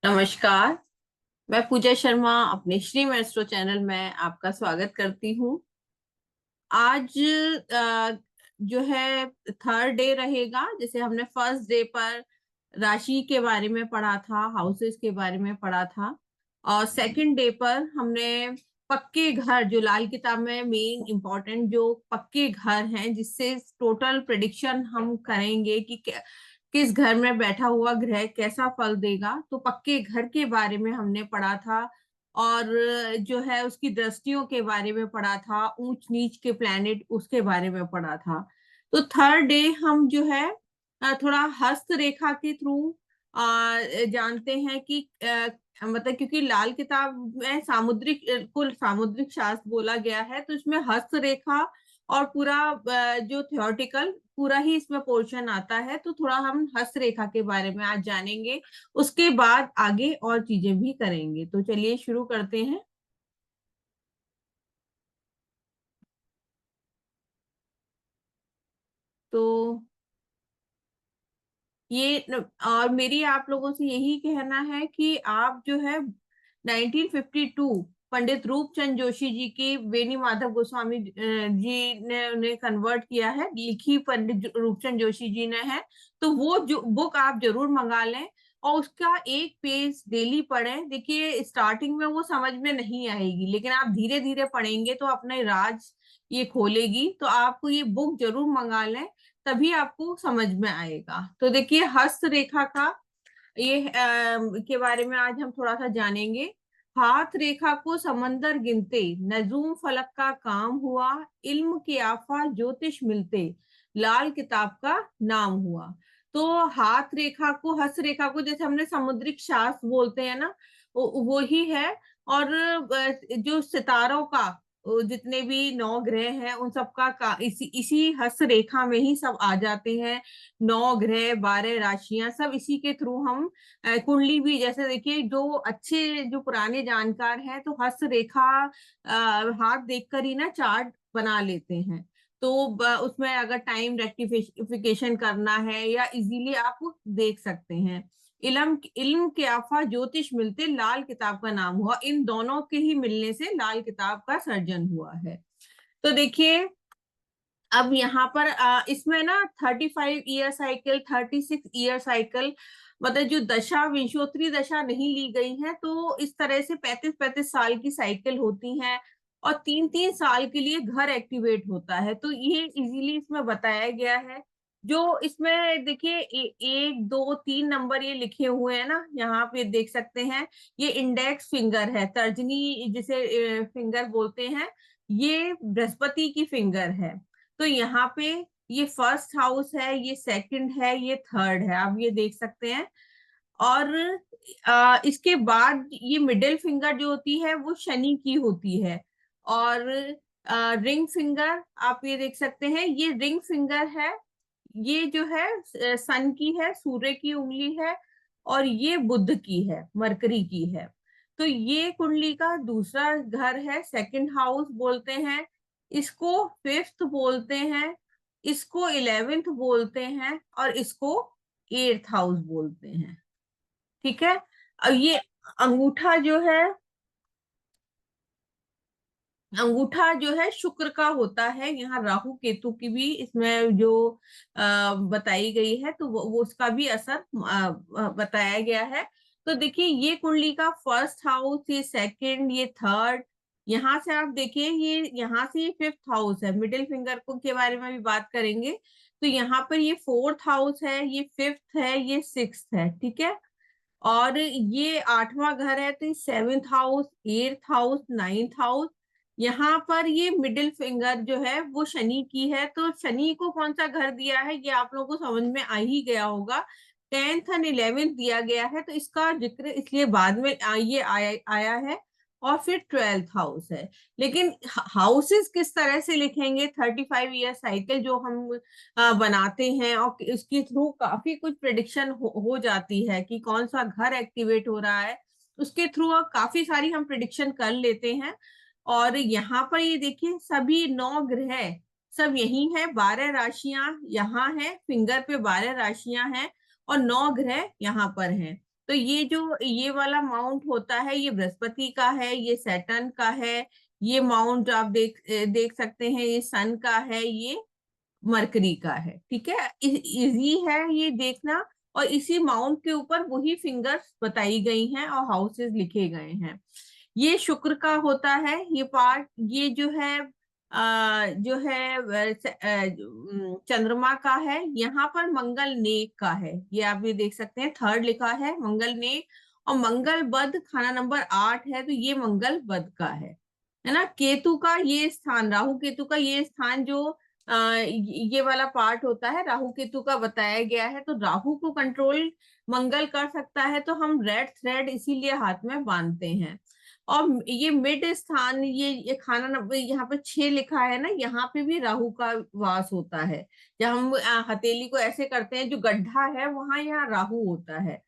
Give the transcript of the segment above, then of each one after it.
नमस्कार। मैं पूजा शर्मा अपने श्री मेस्ट्रो चैनल में आपका स्वागत करती हूँ। आज अ, जो है थर्ड डे रहेगा। जैसे हमने फर्स्ट डे पर राशि के बारे में पढ़ा था, हाउसेस के बारे में पढ़ा था, और सेकंड डे पर हमने पक्के घर, जो लाल किताब में मेन इंपॉर्टेंट जो पक्के घर हैं, जिससे टोटल प्रिडिक्शन हम करेंगे कि किस घर में बैठा हुआ ग्रह कैसा फल देगा, तो पक्के घर के बारे में हमने पढ़ा था। और जो है उसकी दृष्टियों के बारे में पढ़ा था, ऊंच नीच के प्लैनेट उसके बारे में पढ़ा था। तो थर्ड डे हम जो है थोड़ा हस्त रेखा के थ्रू जानते हैं कि मतलब क्योंकि लाल किताब में सामुद्रिक कुल सामुद्रिक शास्त्र बोला गया है, तो इसमें हस्त रेखा और पूरा जो थियोरटिकल पूरा ही इसमें पोर्शन आता है। तो थोड़ा हम हस्त रेखा के बारे में आज जानेंगे, उसके बाद आगे और चीजें भी करेंगे। तो चलिए शुरू करते हैं। तो और मेरी आप लोगों से यही कहना है कि आप जो है 1952 पंडित रूपचंद जोशी जी की बेनी माधव गोस्वामी जी ने उन्हें कन्वर्ट किया है, लिखी पंडित रूपचंद जोशी जी ने है। तो वो जो बुक आप जरूर मंगा लें और उसका एक पेज डेली पढ़ें। देखिए स्टार्टिंग में वो समझ में नहीं आएगी, लेकिन आप धीरे धीरे पढ़ेंगे तो अपने राज ये खोलेगी। तो आपको ये बुक जरूर मंगा लें, तभी आपको समझ में आएगा। तो देखिए हस्त रेखा का ये के बारे में आज हम थोड़ा सा जानेंगे। हाथ रेखा को समंदर गिनते, नजूम फलक का काम हुआ, इल्म की आफा ज्योतिष मिलते, लाल किताब का नाम हुआ। तो हाथ रेखा को, हस्त रेखा को जैसे हमने समुद्रिक शास्त्र बोलते हैं ना, वो ही है। और जो सितारों का जितने भी नौ ग्रह हैं उन सबका इसी इसी हस्त रेखा में ही सब आ जाते हैं। नौ ग्रह, 12 राशियां, सब इसी के थ्रू हम कुंडली भी, जैसे देखिए जो अच्छे जो पुराने जानकार हैं तो हस्त रेखा हाथ देखकर ही ना चार्ट बना लेते हैं। तो उसमें अगर टाइम रेक्टिफिकेशन करना है या इजीली आप देख सकते हैं। इल्म इल्म के आफा ज्योतिष मिलते, लाल किताब का नाम हुआ। इन दोनों के ही मिलने से लाल किताब का सर्जन हुआ है। तो देखिए अब यहाँ पर इसमें ना 35 ईयर साइकिल, 36 ईयर साइकिल, मतलब जो दशा विंशोत्तरी दशा नहीं ली गई है, तो इस तरह से 35-35 साल की साइकिल होती है। और 3-3 साल के लिए घर एक्टिवेट होता है। तो ये इजीली इसमें बताया गया है। जो इसमें देखिए 1 2 3 नंबर ये लिखे हुए हैं ना, यहाँ पे देख सकते हैं। ये इंडेक्स फिंगर है, तर्जनी जिसे फिंगर बोलते हैं, ये बृहस्पति की फिंगर है। तो यहाँ पे ये फर्स्ट हाउस है, ये सेकंड है, ये थर्ड है, आप ये देख सकते हैं। और इसके बाद ये मिडिल फिंगर जो होती है वो शनि की होती है। और रिंग फिंगर आप ये देख सकते हैं, ये रिंग फिंगर है, ये जो है सन की है, सूर्य की उंगली है। और ये बुध की है, मरकरी की है। तो ये कुंडली का दूसरा घर है, सेकंड हाउस बोलते हैं। इसको फिफ्थ बोलते हैं, इसको 11th बोलते हैं, और इसको 8th हाउस बोलते हैं। ठीक है। अब ये अंगूठा जो है, अंगूठा जो है शुक्र का होता है। यहाँ राहु केतु की भी इसमें जो बताई गई है, तो वो उसका भी असर बताया गया है। तो देखिए ये कुंडली का फर्स्ट हाउस, ये सेकंड, ये थर्ड। यहाँ से आप देखिए, ये यहाँ से ये फिफ्थ हाउस है। मिडिल फिंगर को के बारे में भी बात करेंगे। तो यहाँ पर ये फोर्थ हाउस है, ये फिफ्थ है, ये सिक्स्थ है। ठीक है। और ये आठवां घर है, तो seventh house, eighth house, ninth house. यहाँ पर ये मिडिल फिंगर जो है वो शनि की है। तो शनि को कौन सा घर दिया है ये आप लोगों को समझ में आ ही गया होगा। 10th एंड 11th दिया गया है, तो इसका जिक्र इसलिए बाद में ये आया है। और फिर 12th हाउस है। लेकिन हाउसेस किस तरह से लिखेंगे, 35 ईयर साइकिल जो हम बनाते हैं, और इसके थ्रू काफी कुछ प्रिडिक्शन हो जाती है कि कौन सा घर एक्टिवेट हो रहा है। उसके थ्रू काफी सारी हम प्रिडिक्शन कर लेते हैं। और यहाँ पर ये देखिए सभी नौ ग्रह सब यही है, 12 राशियां यहाँ है, फिंगर पे 12 राशियां हैं, और नौ ग्रह यहाँ पर हैं। तो ये जो ये वाला माउंट होता है ये बृहस्पति का है, ये सैटर्न का है, ये माउंट आप देख सकते हैं, ये सन का है, ये मरकरी का है। ठीक है, इजी है ये देखना। और इसी माउंट के ऊपर वही फिंगर्स बताई गई हैं और हाउसेस लिखे गए हैं। ये शुक्र का होता है ये पार्ट। ये जो है जो है चंद्रमा का है। यहाँ पर मंगल नेक का है, ये आप ये देख सकते हैं, थर्ड लिखा है मंगल नेक। और मंगल बद खाना नंबर 8 है, तो ये मंगल बद का है ना। केतु का ये स्थान, राहु केतु का ये स्थान जो ये वाला पार्ट होता है राहु केतु का बताया गया है। तो राहु को कंट्रोल मंगल कर सकता है, तो हम रेड थ्रेड इसीलिए हाथ में बांधते हैं। और ये मिड स्थान, ये खाना नंबर यहाँ पे 6 लिखा है ना, यहाँ पे भी राहु का वास होता है। जब हम हथेली को ऐसे करते हैं, जो गड्ढा है वहां यहाँ राहु होता है।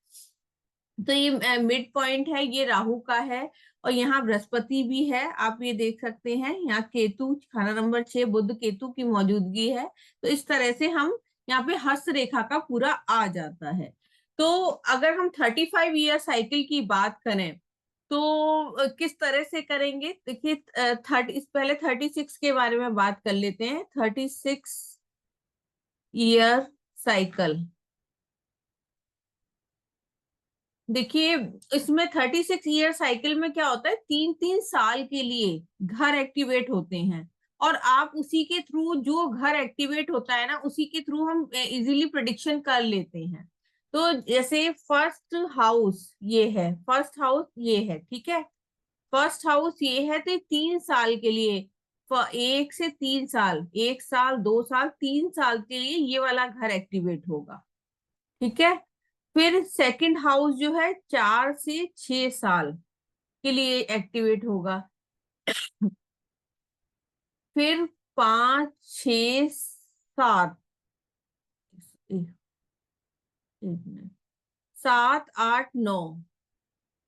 तो ये मिड पॉइंट है, ये राहु का है। और यहाँ बृहस्पति भी है, आप ये देख सकते हैं। यहाँ केतु खाना नंबर 6 बुध केतु की मौजूदगी है। तो इस तरह से हम यहाँ पे हस्त रेखा का पूरा आ जाता है। तो अगर हम 35 ईयर साइकिल की बात करें तो किस तरह से करेंगे, देखिए 36 के बारे में बात कर लेते हैं। 36 ईयर साइकिल, देखिए इसमें 36 ईयर साइकिल में क्या होता है, 3-3 साल के लिए घर एक्टिवेट होते हैं। और आप उसी के थ्रू, जो घर एक्टिवेट होता है ना, उसी के थ्रू हम इजीली प्रिडिक्शन कर लेते हैं। तो जैसे फर्स्ट हाउस ये है, फर्स्ट हाउस ये है, ठीक है, फर्स्ट हाउस ये है। तो 3 साल के लिए, 1 से 3 साल, 1 साल, 2 साल, 3 साल के लिए ये वाला घर एक्टिवेट होगा। ठीक है, फिर सेकंड हाउस जो है 4 से 6 साल के लिए एक्टिवेट होगा। फिर 5, 6, 7, 7, 8, 9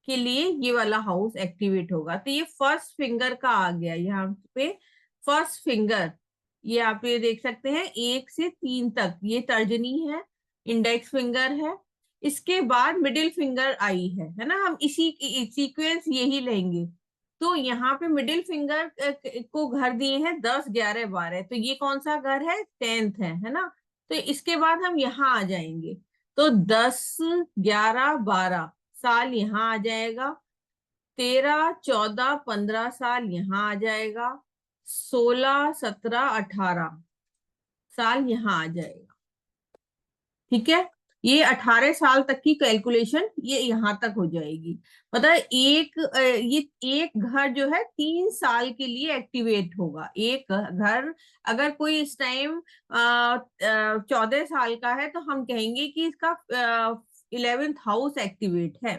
के लिए ये वाला हाउस एक्टिवेट होगा। तो ये फर्स्ट फिंगर का आ गया यहाँ पे। फर्स्ट फिंगर ये आप ये देख सकते हैं, 1 से 3 तक ये तर्जनी है, इंडेक्स फिंगर है। इसके बाद मिडिल फिंगर आई है ना। हम इसी सीक्वेंस यही लेंगे। तो यहाँ पे मिडिल फिंगर को घर दिए हैं 10, 11, 12। तो ये कौन सा घर है, 10th है ना। तो इसके बाद हम यहाँ आ जाएंगे। तो 10, 11, 12 साल यहाँ आ जाएगा। 13, 14, 15 साल यहाँ आ जाएगा। 16, 17, 18 साल यहाँ आ जाएगा। ठीक है, ये 18 साल तक की कैलकुलेशन ये यहाँ तक हो जाएगी। पता है, ये एक घर जो है 3 साल के लिए एक्टिवेट होगा। एक घर अगर कोई इस टाइम 14 साल का है, तो हम कहेंगे कि इसका 11th हाउस एक्टिवेट है।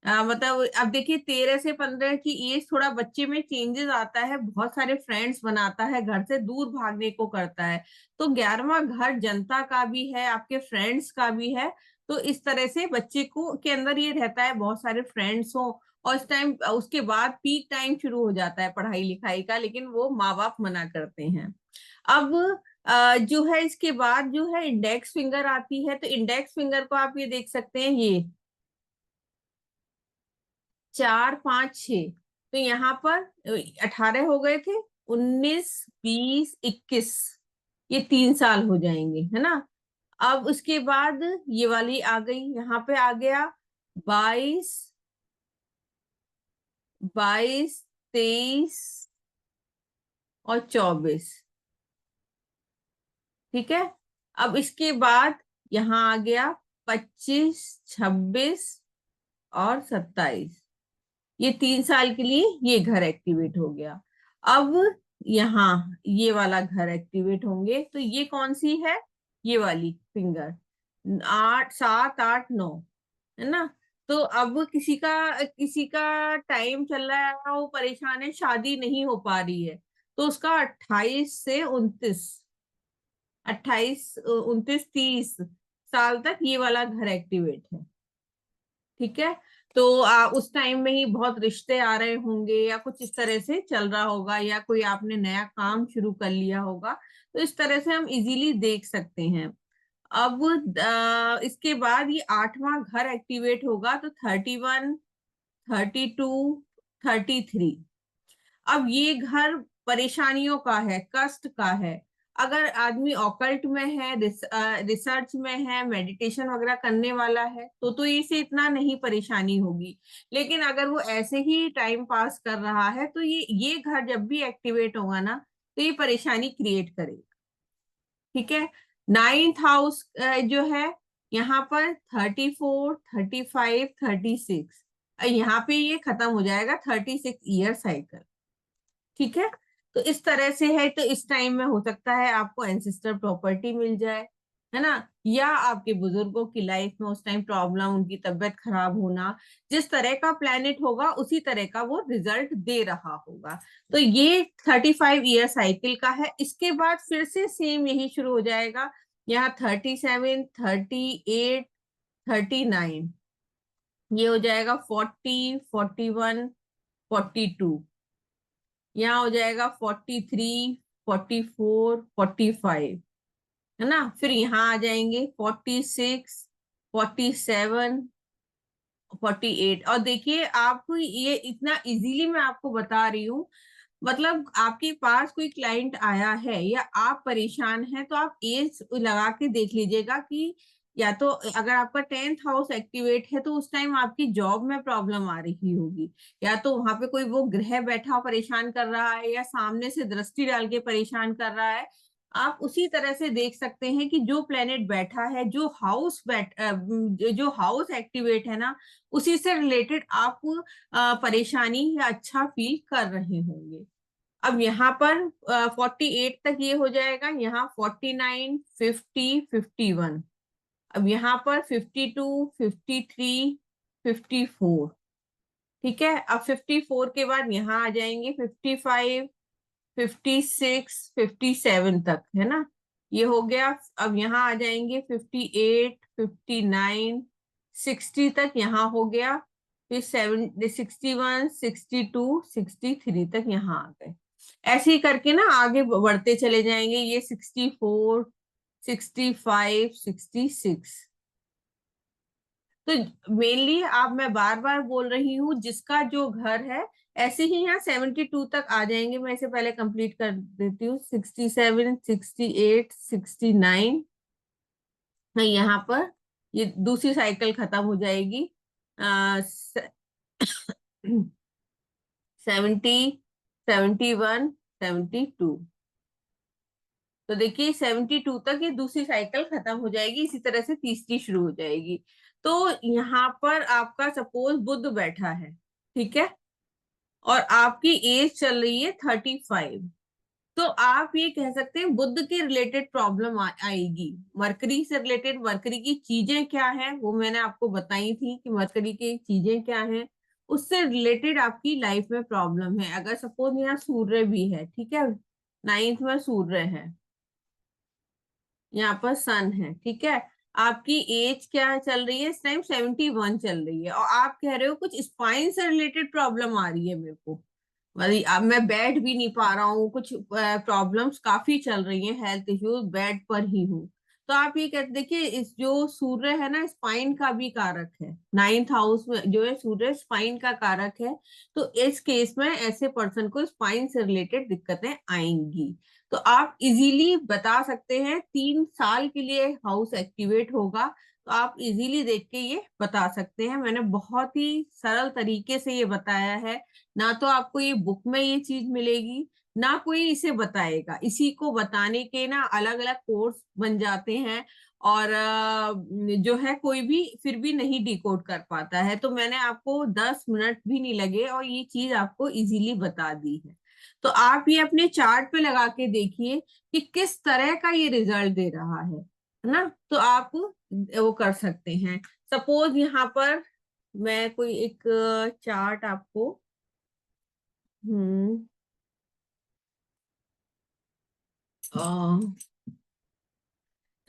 मतलब अब देखिए 13 से 15 की एज, थोड़ा बच्चे में चेंजेस आता है, बहुत सारे फ्रेंड्स बनाता है, घर से दूर भागने को करता है। तो 11वां घर जनता का भी है, आपके फ्रेंड्स का भी है। तो इस तरह से बच्चे को के अंदर ये रहता है बहुत सारे फ्रेंड्स हो। और इस टाइम उसके बाद पीक टाइम शुरू हो जाता है पढ़ाई लिखाई का, लेकिन वो माँ बाप मना करते हैं। अब जो है इसके बाद जो है इंडेक्स फिंगर आती है। तो इंडेक्स फिंगर को आप ये देख सकते हैं, ये 4, 5, 6। तो यहाँ पर 18 हो गए थे, 19, 20, 21, ये 3 साल हो जाएंगे, है ना। अब उसके बाद ये वाली आ गई, यहाँ पे आ गया 22, 22, 23 और 24। ठीक है, अब इसके बाद यहाँ आ गया 25, 26 और 27। ये 3 साल के लिए ये घर एक्टिवेट हो गया। अब यहाँ ये वाला घर एक्टिवेट होंगे। तो ये कौन सी है, ये वाली फिंगर, 8, 7, 8, 9, है ना। तो अब किसी का टाइम चल रहा है, वो परेशान है, शादी नहीं हो पा रही है। तो उसका 28 से 29, 28, 29, 30 साल तक ये वाला घर एक्टिवेट है। ठीक है, तो उस टाइम में ही बहुत रिश्ते आ रहे होंगे, या कुछ इस तरह से चल रहा होगा, या कोई आपने नया काम शुरू कर लिया होगा। तो इस तरह से हम इजीली देख सकते हैं। अब इसके बाद ये 8वां घर एक्टिवेट होगा तो 31, 32, 33। अब ये घर परेशानियों का है, कष्ट का है। अगर आदमी ऑकल्ट में है, रिसर्च में है, मेडिटेशन वगैरह करने वाला है तो इसे इतना नहीं परेशानी होगी। लेकिन अगर वो ऐसे ही टाइम पास कर रहा है तो ये घर जब भी एक्टिवेट होगा ना तो ये परेशानी क्रिएट करेगा। ठीक है। 9th हाउस जो है यहाँ पर 34, 35, 36, यहाँ पे ये खत्म हो जाएगा 36 ईयर साइकिल। ठीक है। तो इस तरह से है, तो इस टाइम में हो सकता है आपको एंसेस्टर प्रॉपर्टी मिल जाए, है ना, या आपके बुजुर्गों की लाइफ में उस टाइम प्रॉब्लम, उनकी तबीयत खराब होना, जिस तरह का प्लेनेट होगा उसी तरह का वो रिजल्ट दे रहा होगा। तो ये 35 ईयर साइकिल का है। इसके बाद फिर से सेम यही शुरू हो जाएगा। यहाँ 37, 38, 39, ये हो जाएगा 40, 41, 42, यहाँ हो जाएगा 43, 44, 45, है ना। फिर यहाँ आ जाएंगे 46, 47, 48। और देखिए आपको ये इतना इजीली मैं आपको बता रही हूँ, मतलब आपके पास कोई क्लाइंट आया है या आप परेशान हैं तो आप एज लगा के देख लीजिएगा कि या तो अगर आपका 10th हाउस एक्टिवेट है तो उस टाइम आपकी जॉब में प्रॉब्लम आ रही होगी, या तो वहां पे कोई वो ग्रह बैठा परेशान कर रहा है या सामने से दृष्टि डाल के परेशान कर रहा है। आप उसी तरह से देख सकते हैं कि जो प्लेनेट बैठा है, जो हाउस एक्टिवेट है ना, उसी से रिलेटेड आप परेशानी या अच्छा फील कर रहे होंगे। अब यहाँ पर 48 तक ये हो जाएगा, यहाँ 49, 50, 51। अब यहाँ पर 52, 53, 54। ठीक है। अब 54 के बाद यहाँ आ जाएंगे 55, 56, 57 तक, है ना, ये हो गया। अब यहाँ आ जाएंगे 58, 59, 60 तक, यहाँ हो गया। फिर 61, 62, 63 तक यहाँ आ गए। ऐसे ही करके ना आगे बढ़ते चले जाएंगे। ये 64, 65, 66। तो मेनली आप, मैं बार बार बोल रही हूँ, जिसका जो घर है, ऐसे ही यहाँ 72 तक आ जाएंगे। मैं इसे पहले कंप्लीट कर देती हूँ। 67, 68, 69, यहाँ पर ये दूसरी साइकिल खत्म हो जाएगी। 70, 71, 72। तो देखिए 72 तक ये दूसरी साइकिल खत्म हो जाएगी, इसी तरह से तीसरी शुरू हो जाएगी। तो यहाँ पर आपका सपोज बुध बैठा है, ठीक है, और आपकी एज चल रही है 35। तो आप ये कह सकते हैं बुध के रिलेटेड प्रॉब्लम आएगी। मरकरी से रिलेटेड, मरकरी की चीजें क्या है वो मैंने आपको बताई थी कि मरकरी की चीजें क्या है, उससे रिलेटेड आपकी लाइफ में प्रॉब्लम है। अगर सपोज यहाँ सूर्य भी है, ठीक है, 9th में सूर्य है, यहाँ पर सन है, ठीक है, आपकी एज क्या चल रही है इस टाइम, 71 चल रही है, और आप कह रहे हो कुछ स्पाइन से रिलेटेड प्रॉब्लम आ रही है मेरे को, मतलब अब मैं बैठ भी नहीं पा रहा हूँ, कुछ प्रॉब्लम्स काफी चल रही हैं, हेल्थ इश्यूज, बेड पर ही हूँ। तो आप ये कहते, देखिए इस जो सूर्य है ना, स्पाइन का भी कारक है। 9th हाउस में जो है सूर्य स्पाइन का कारक है। तो इस केस में ऐसे पर्सन को स्पाइन से रिलेटेड दिक्कतें आएंगी। तो आप इजीली बता सकते हैं 3 साल के लिए हाउस एक्टिवेट होगा, तो आप इजीली देख के ये बता सकते हैं। मैंने बहुत ही सरल तरीके से ये बताया है। ना तो आपको ये बुक में ये चीज मिलेगी, ना कोई इसे बताएगा। इसी को बताने के ना अलग अलग कोर्स बन जाते हैं, और जो है कोई भी फिर भी नहीं डिकोड कर पाता है। तो मैंने आपको 10 मिनट भी नहीं लगे और ये चीज आपको इजीली बता दी है। तो आप ये अपने चार्ट पे लगा के देखिए कि किस तरह का ये रिजल्ट दे रहा है ना। तो आप वो कर सकते हैं। सपोज यहाँ पर मैं कोई एक चार्ट आपको, हम्म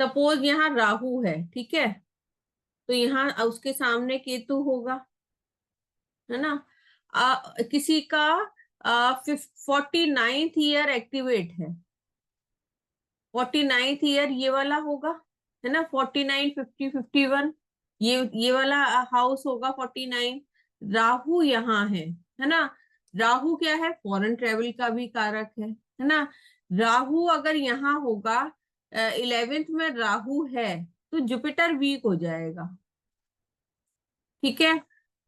सपोज यहाँ राहु है, ठीक है, तो यहाँ उसके सामने केतु होगा, है ना। किसी का 49th ईयर एक्टिवेट है, 49th ईयर ये वाला होगा, है ना, 49, 50, 51, ये वाला हाउस होगा 49। राहु यहाँ है ना। राहु क्या है, फॉरेन ट्रेवल का भी कारक है ना। राहु अगर यहाँ होगा, 11th में राहु है, तो जुपिटर वीक हो जाएगा। ठीक है,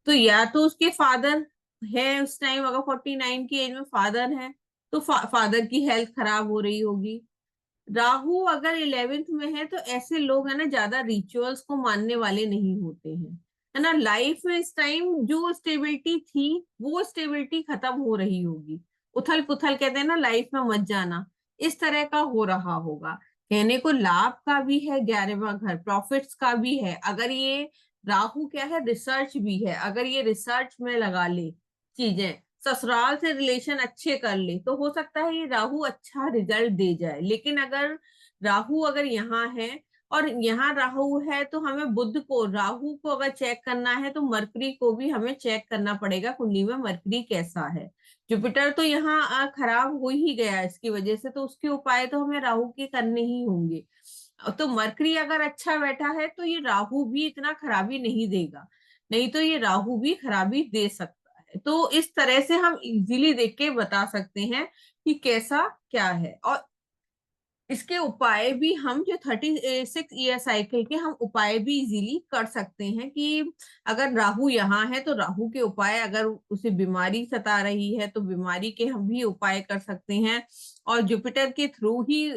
तो या तो उसके फादर है उस टाइम, अगर 49 की एज में फादर है, तो फादर की हेल्थ खराब हो रही होगी। राहु अगर 11th में है, तो ऐसे लोग है ना ज्यादा रिचुअल्स को मानने वाले नहीं होते हैं, है ना। लाइफ में इस टाइम जो स्टेबिलिटी थी, वो स्टेबिलिटी खत्म हो रही होगी। उथल पुथल कहते हैं ना, लाइफ में मत जाना, इस तरह का हो रहा होगा। कहने को लाभ का भी है 11वां घर, प्रॉफिट्स का भी है। अगर ये राहु क्या है, रिसर्च भी है, अगर ये रिसर्च में लगा ले चीजें, ससुराल से रिलेशन अच्छे कर ले, तो हो सकता है ये राहु अच्छा रिजल्ट दे जाए। लेकिन अगर राहु अगर यहाँ है, और यहाँ राहु है, तो हमें बुध को, राहु को अगर चेक करना है, तो मरकरी को भी हमें चेक करना पड़ेगा, कुंडली में मरकरी कैसा है। जुपिटर तो यहाँ खराब हो ही गया इसकी वजह से, तो उसके उपाय तो हमें राहु के करने ही होंगे। तो मरकरी अगर अच्छा बैठा है, तो ये राहु भी इतना खराबी नहीं देगा, नहीं तो ये राहु भी खराबी दे सकता है। तो इस तरह से हम इजीली देख के बता सकते हैं कि कैसा क्या है। और इसके उपाय भी हम जो 36 ईयर साइकिल के, हम उपाय भी इजीली कर सकते हैं कि अगर राहु यहाँ है, तो राहु के उपाय, अगर उसे बीमारी सता रही है, तो बीमारी के हम भी उपाय कर सकते हैं। और जुपिटर के थ्रू ही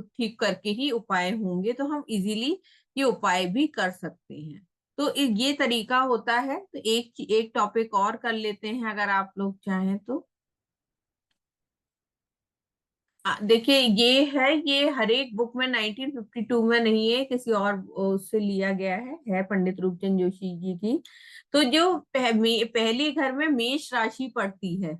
ठीक करके ही उपाय होंगे, तो हम इजीली ये उपाय भी कर सकते हैं। तो ये तरीका होता है। तो एक एक टॉपिक और कर लेते हैं, अगर आप लोग चाहें तो। देखिए, ये हर एक बुक में 1952 में नहीं है, किसी और उससे लिया गया है पंडित रूपचंद जोशी जी की। तो जो पहले घर में मेष राशि पड़ती है,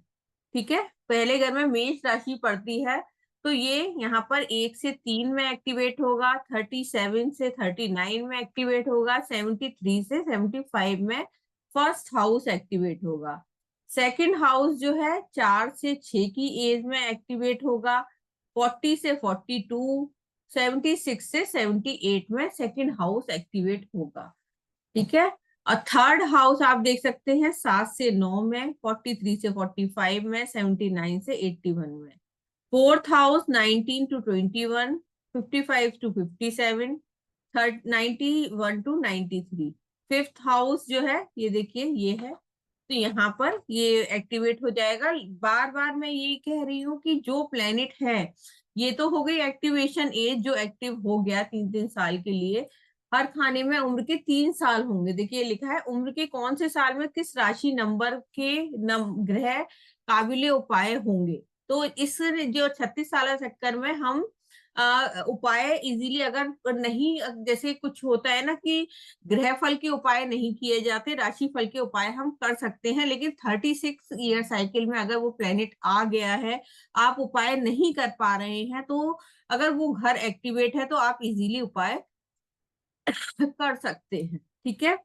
ठीक है, पहले घर में मेष राशि पड़ती है, तो ये यहाँ पर 1 से 3 में एक्टिवेट होगा, 37 से 39 में एक्टिवेट होगा, 73 से 75 में फर्स्ट हाउस एक्टिवेट होगा। सेकंड हाउस जो है 4 से 6 की एज में एक्टिवेट होगा, 40 से 42, 76 से 78 में सेकंड हाउस एक्टिवेट होगा। ठीक है, और थर्ड हाउस आप देख सकते हैं 7 से 9 में, 43 से 45 में, 79 से 81 में। Fourth house 19 to 21, 55 to 57, 91 to 93। Fifth house जो है, ये देखिए ये है, तो यहाँ पर ये एक्टिवेट हो जाएगा। बार बार मैं ये कह रही हूँ कि जो प्लेनेट है, ये तो हो गई एक्टिवेशन एज, जो एक्टिव हो गया 3 3 साल के लिए। हर खाने में उम्र के 3 साल होंगे। देखिए लिखा है उम्र के कौन से साल में किस राशि नंबर के ग्रह काबिले उपाय होंगे। तो इस जो 36 साल चक्कर में हम उपाय इजीली, अगर नहीं, जैसे कुछ होता है ना कि ग्रह फल के उपाय नहीं किए जाते, राशि फल के उपाय हम कर सकते हैं, लेकिन 36 ईयर साइकिल में अगर वो प्लेनेट आ गया है, आप उपाय नहीं कर पा रहे हैं, तो अगर वो घर एक्टिवेट है, तो आप इजीली उपाय कर सकते हैं। ठीक है,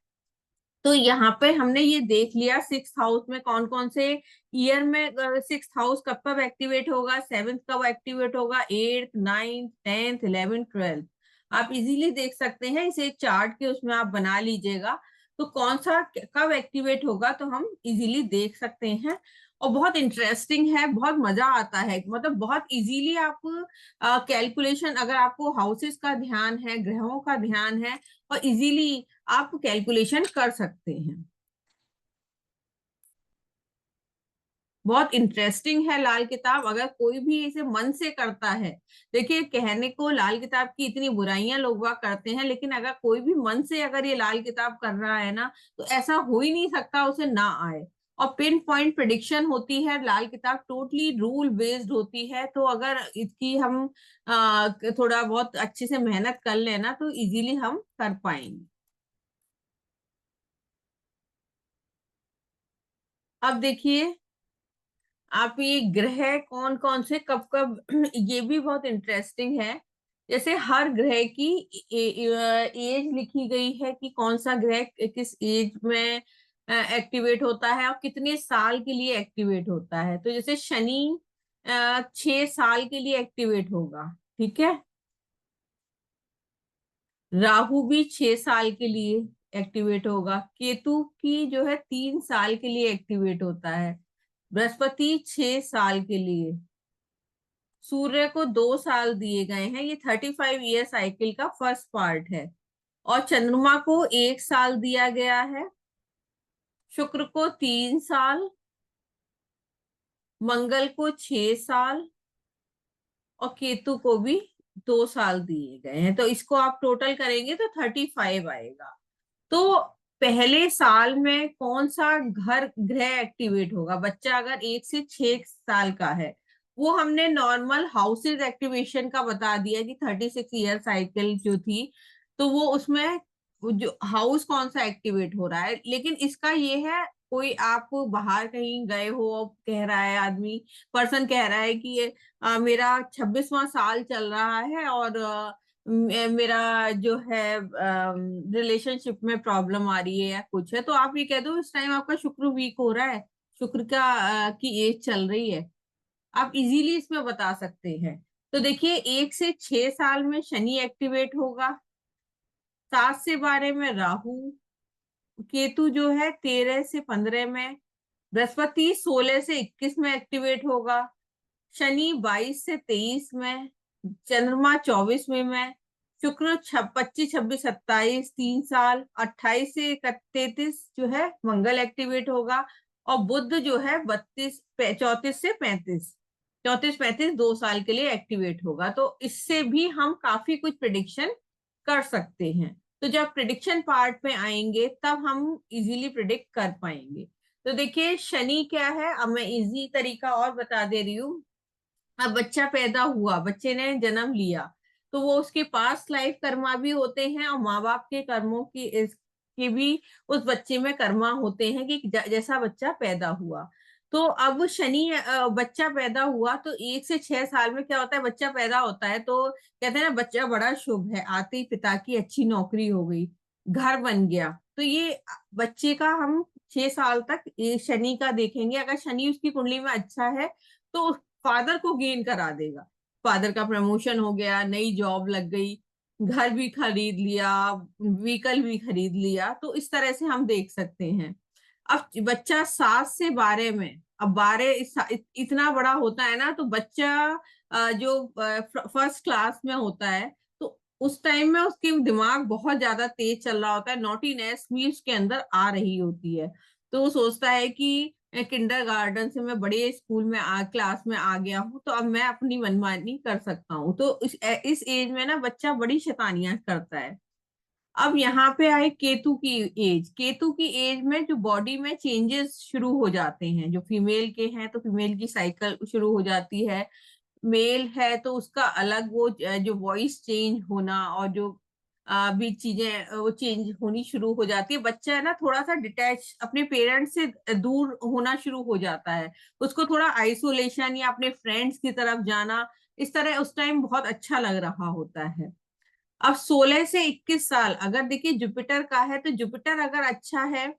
तो यहाँ पे हमने ये देख लिया 6th हाउस में कौन कौन से ईयर में 6th हाउस कब कब एक्टिवेट होगा, 7th कब एक्टिवेट होगा, 8th, 9th, 10th, 11th, 12th। आप इजीली देख सकते हैं, इसे एक चार्ट के उसमें आप बना लीजिएगा, तो कौन सा कब एक्टिवेट होगा, तो हम इजीली देख सकते हैं। और बहुत इंटरेस्टिंग है, बहुत मजा आता है, मतलब बहुत इजीली आप कैलकुलेशन, अगर आपको हाउसेस का ध्यान है, ग्रहों का ध्यान है, और इजीली आप कैलकुलेशन कर सकते हैं। बहुत इंटरेस्टिंग है लाल किताब, अगर कोई भी इसे मन से करता है। देखिए, कहने को लाल किताब की इतनी बुराइयां लोग वाह करते हैं, लेकिन अगर कोई भी मन से अगर ये लाल किताब कर रहा है ना, तो ऐसा हो ही नहीं सकता उसे ना आए। और पिन पॉइंट प्रिडिक्शन होती है लाल किताब, टोटली रूल बेस्ड होती है। तो अगर इसकी हम थोड़ा बहुत अच्छे से मेहनत कर लेना, तो इजीली हम कर पाएंगे। अब देखिए, आप ये ग्रह कौन कौन से कब कब ये भी बहुत इंटरेस्टिंग है। जैसे हर ग्रह की एज लिखी गई है कि कौन सा ग्रह किस एज में एक्टिवेट होता है, और कितने साल के लिए एक्टिवेट होता है। तो जैसे शनि 6 साल के लिए एक्टिवेट होगा। ठीक है, राहु भी 6 साल के लिए एक्टिवेट होगा। केतु की जो है 3 साल के लिए एक्टिवेट होता है। बृहस्पति 6 साल के लिए। सूर्य को 2 साल दिए गए हैं, ये 35 ईयर साइकिल का फर्स्ट पार्ट है। और चंद्रमा को 1 साल दिया गया है। शुक्र को 3 साल। मंगल को 6 साल। और केतु को भी 2 साल दिए गए हैं। तो इसको आप टोटल करेंगे तो 35 आएगा। तो पहले साल में कौन सा घर ग्रह एक्टिवेट होगा, बच्चा अगर 1 से 6 साल का है, वो हमने नॉर्मल हाउसेज एक्टिवेशन का बता दिया कि 36 ईयर साइकिल जो थी, तो वो उसमें वो जो हाउस कौन सा एक्टिवेट हो रहा है। लेकिन इसका ये है, कोई आप बाहर कहीं गए हो और कह रहा है आदमी, पर्सन कह रहा है कि ये मेरा 26वां साल चल रहा है और मेरा जो है रिलेशनशिप में प्रॉब्लम आ रही है या कुछ है, तो आप ये कह दो इस टाइम आपका शुक्र वीक हो रहा है, शुक्र का की एज चल रही है। आप इजीली इसमें बता सकते हैं। तो देखिए 1 से 6 साल में शनि एक्टिवेट होगा। 7 से 12 में राहु। केतु जो है 13 से 15 में। बृहस्पति 16 से 21 में एक्टिवेट होगा। शनि 22 से 23 में। चंद्रमा 24वें में। शुक्र 25, 26, 27 3 साल। 28 से 33 जो है मंगल एक्टिवेट होगा। और बुध जो है 34 से 35, 34, 35 2 साल के लिए एक्टिवेट होगा। तो इससे भी हम काफी कुछ प्रिडिक्शन कर सकते हैं। तो जब प्रिडिक्शन पार्ट में आएंगे तब हम इजीली प्रिडिक्ट कर पाएंगे। तो देखिए शनि क्या है, अब मैं इजी तरीका और बता दे रही हूँ। अब बच्चा पैदा हुआ, बच्चे ने जन्म लिया, तो वो उसके पास लाइफ कर्मा भी होते हैं और माँ बाप के कर्मों की के भी उस बच्चे में कर्मा होते हैं कि जैसा बच्चा पैदा हुआ। तो अब शनि बच्चा पैदा हुआ तो 1 से 6 साल में क्या होता है, बच्चा पैदा होता है तो कहते हैं ना बच्चा बड़ा शुभ है, आते ही पिता की अच्छी नौकरी हो गई, घर बन गया। तो ये बच्चे का हम 6 साल तक ये शनि का देखेंगे। अगर शनि उसकी कुंडली में अच्छा है तो फादर को गेन करा देगा। फादर का प्रमोशन हो गया, नई जॉब लग गई, घर भी खरीद लिया, व्हीकल भी खरीद लिया, तो इस तरह से हम देख सकते हैं। अब बच्चा 7 से 12 में, अब 12 इतना बड़ा होता है ना, तो बच्चा जो फर्स्ट क्लास में होता है, तो उस टाइम में उसके दिमाग बहुत ज्यादा तेज चल रहा होता है, नॉटीनेस भी उसके अंदर आ रही होती है। तो वो सोचता है कि किंडरगार्टन से मैं बड़े स्कूल में क्लास में आ गया हूँ, तो अब मैं अपनी मनमानी कर सकता हूँ। तो इस एज में ना बच्चा बड़ी शैतानियां करता है। अब यहाँ पे आए केतु की एज। केतु की एज में जो बॉडी में चेंजेस शुरू हो जाते हैं, जो फीमेल के हैं तो फीमेल की साइकिल शुरू हो जाती है, मेल है तो उसका अलग वो जो वॉइस चेंज होना और जो भी चीजें वो चेंज होनी शुरू हो जाती है। बच्चा है ना थोड़ा सा डिटैच अपने पेरेंट्स से दूर होना शुरू हो जाता है, उसको थोड़ा आइसोलेशन या अपने फ्रेंड्स की तरफ जाना, इस तरह उस टाइम बहुत अच्छा लग रहा होता है। अब 16 से 21 साल अगर देखिए जुपिटर का है, तो जुपिटर अगर अच्छा है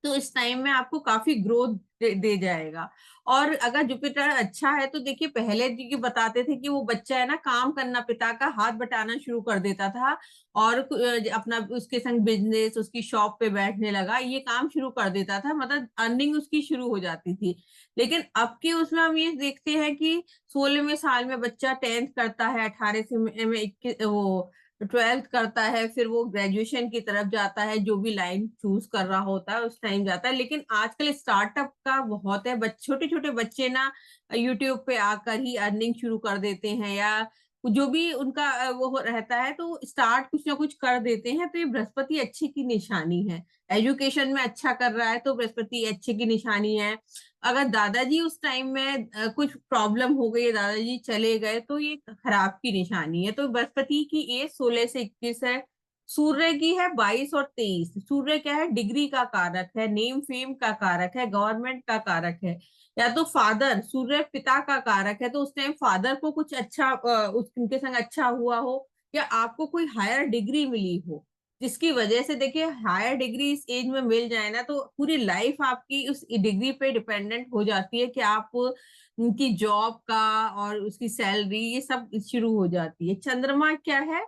तो इस टाइम में आपको काफी ग्रोथ दे जाएगा। और अगर जुपिटर अच्छा है तो देखिए पहले जी की बताते थे कि वो बच्चा है ना काम करना, पिता का हाथ बटाना शुरू कर देता था और अपना उसके संग बिजनेस, उसकी शॉप पे बैठने लगा, ये काम शुरू कर देता था, मतलब अर्निंग उसकी शुरू हो जाती थी। लेकिन अब के उसमें हम ये देखते हैं कि 16वें साल में बच्चा 10th करता है, 18 से में 21 वो 12th करता है, फिर वो ग्रेजुएशन की तरफ जाता है, जो भी लाइन चूज कर रहा होता है उस टाइम जाता है। लेकिन आजकल स्टार्टअप का बहुत है, छोटे छोटे बच्चे ना यूट्यूब पे आकर ही अर्निंग शुरू कर देते हैं, या जो भी उनका वो रहता है तो स्टार्ट कुछ ना कुछ कर देते हैं। तो ये बृहस्पति अच्छे की निशानी है। एजुकेशन में अच्छा कर रहा है तो बृहस्पति अच्छे की निशानी है। अगर दादाजी उस टाइम में कुछ प्रॉब्लम हो गई, दादाजी चले गए, तो ये खराब की निशानी है। तो बृहस्पति की एज 16 से 21 है। सूर्य की है 22 और 23। सूर्य क्या है, डिग्री का कारक है, नेम फेम का कारक है, गवर्नमेंट का कारक है। या तो फादर, सूर्य पिता का कारक है, तो उस टाइम फादर को कुछ अच्छा उनके संग अच्छा हुआ हो, या आपको कोई हायर डिग्री मिली हो, जिसकी वजह से देखिए हायर डिग्री इस एज में मिल जाए ना तो पूरी लाइफ आपकी उस डिग्री पे डिपेंडेंट हो जाती है कि आप उनकी जॉब का और उसकी सैलरी ये सब शुरू हो जाती है। चंद्रमा क्या है,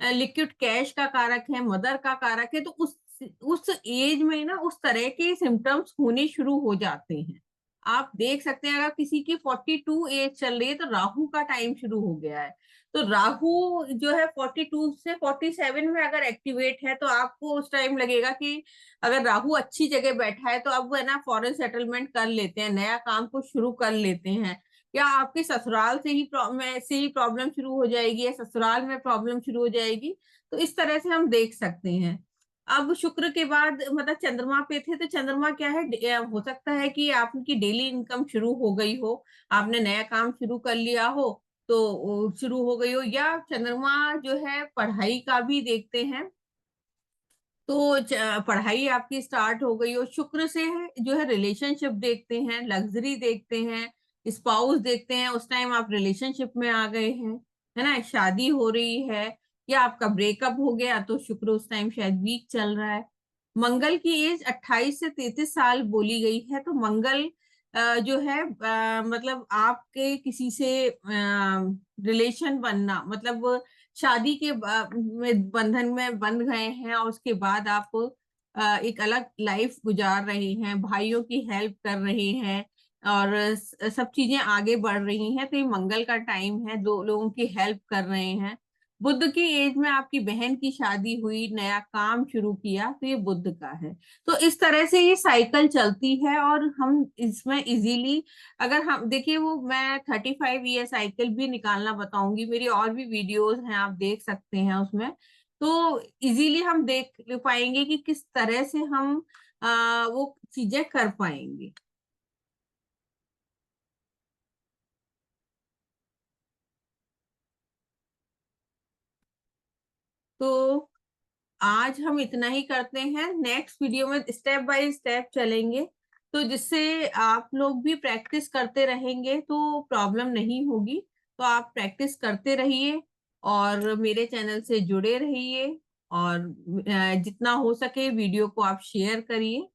लिक्विड कैश का कारक है, मदर का कारक है, तो उस एज में ना उस तरह के सिम्टम्स होने शुरू हो जाते हैं। आप देख सकते हैं अगर किसी की 42 एज चल रही है तो राहु का टाइम शुरू हो गया है। तो राहु जो है 42 से 47 में अगर एक्टिवेट है तो आपको उस टाइम लगेगा कि अगर राहु अच्छी जगह बैठा है तो अब वो है ना फॉरेन सेटलमेंट कर लेते हैं, नया काम को शुरू कर लेते हैं, या आपके ससुराल से ही प्रॉब्लम शुरू हो जाएगी, या ससुराल में प्रॉब्लम शुरू हो जाएगी। तो इस तरह से हम देख सकते हैं। अब शुक्र के बाद मतलब चंद्रमा पे थे, तो चंद्रमा क्या है, हो सकता है कि आपकी डेली इनकम शुरू हो गई हो, आपने नया काम शुरू कर लिया हो, तो वो शुरू हो गई हो, या चंद्रमा जो है पढ़ाई का भी देखते हैं, तो पढ़ाई आपकी स्टार्ट हो गई हो। शुक्र से है जो है रिलेशनशिप देखते हैं, लग्जरी देखते हैं, स्पाउस देखते हैं, उस टाइम आप रिलेशनशिप में आ गए हैं, है ना, शादी हो रही है, या आपका ब्रेकअप हो गया तो शुक्र उस टाइम शायद वीक चल रहा है। मंगल की एज 28 से 33 साल बोली गई है, तो मंगल जो है मतलब आपके किसी से रिलेशन बनना, मतलब शादी के में बंधन में बंध गए हैं, और उसके बाद आप एक अलग लाइफ गुजार रहे हैं, भाइयों की हेल्प कर रहे हैं, और सब चीजें आगे बढ़ रही हैं, तो ये मंगल का टाइम है, दो लोगों की हेल्प कर रहे हैं। बुध की एज में आपकी बहन की शादी हुई, नया काम शुरू किया, तो ये बुध का है। तो इस तरह से ये साइकिल चलती है, और हम इसमें इजीली, अगर हम देखिए, वो मैं 35 ईयर साइकिल भी निकालना बताऊंगी, मेरी और भी वीडियोस हैं, आप देख सकते हैं उसमें। तो इजीली हम देख पाएंगे कि किस तरह से हम वो चीजें कर पाएंगे। तो आज हम इतना ही करते हैं, नेक्स्ट वीडियो में स्टेप बाय स्टेप चलेंगे, तो जिससे आप लोग भी प्रैक्टिस करते रहेंगे तो प्रॉब्लम नहीं होगी। तो आप प्रैक्टिस करते रहिए, और मेरे चैनल से जुड़े रहिए, और जितना हो सके वीडियो को आप शेयर करिए।